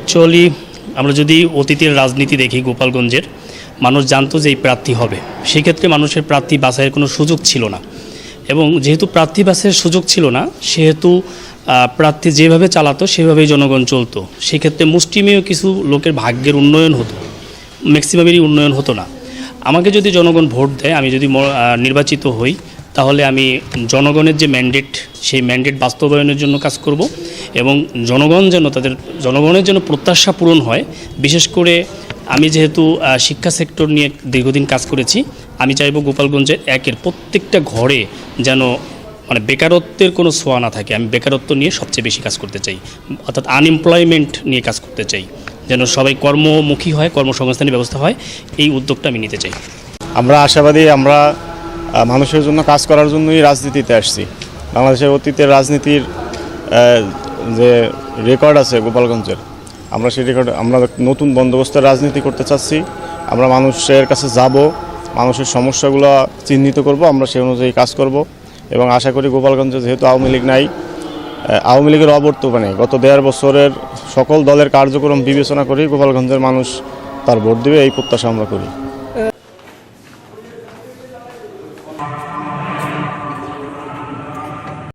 Actually আমরা যদি অতীতের রাজনীতি দেখি গোপালগঞ্জের, মানুষ জানতো যে এই প্রার্থী হবে, সেক্ষেত্রে মানুষের প্রার্থী বাছাইয়ের কোনো সুযোগ ছিল না। এবং যেহেতু প্রার্থী বাছাইয়ের সুযোগ ছিল না, সেহেতু প্রার্থী যেভাবে চালাতো সেভাবেই জনগণ চলতো। সেক্ষেত্রে মুষ্টিমেয় কিছু লোকের ভাগ্যের উন্নয়ন হতো, ম্যাক্সিমামেরই উন্নয়ন হতো না। আমাকে যদি জনগণ ভোট দেয়, আমি যদি নির্বাচিত হই, তাহলে আমি জনগণের যে ম্যান্ডেট, সেই ম্যান্ডেট বাস্তবায়নের জন্য কাজ করব এবং জনগণের যেন প্রত্যাশা পূরণ হয়। বিশেষ করে আমি যেহেতু শিক্ষা সেক্টর নিয়ে দীর্ঘদিন কাজ করেছি, আমি চাইব গোপালগঞ্জের প্রত্যেকটা ঘরে যেন বেকারত্বের কোনো ছোঁয়া না থাকে। আমি বেকারত্ব নিয়ে সবচেয়ে বেশি কাজ করতে চাই, অর্থাৎ আনএমপ্লয়মেন্ট নিয়ে কাজ করতে চাই, যেন সবাই কর্মমুখী হয়, কর্মসংস্থানের ব্যবস্থা হয়। এই উদ্যোগটা আমি নিতে চাই। আমরা আশাবাদী, আমরা মানুষের জন্য কাজ করার জন্যই রাজনীতিতে আসছি। বাংলাদেশের অতীতের রাজনীতির যে রেকর্ড আছে গোপালগঞ্জের, আমরা সেই রেকর্ড আমরা নতুন বন্দোবস্তের রাজনীতি করতে চাচ্ছি। আমরা মানুষের কাছে যাব, মানুষের সমস্যাগুলো চিহ্নিত করব, আমরা সেই অনুযায়ী কাজ করব এবং আশা করি গোপালগঞ্জে যেহেতু আওয়ামী লীগ নাই, আওয়ামী লীগের অবর্তমানে গত 1.5 বছরের সকল দলের কার্যক্রম বিবেচনা করেই গোপালগঞ্জের মানুষ তার ভোট দেবে, এই প্রত্যাশা আমরা করি।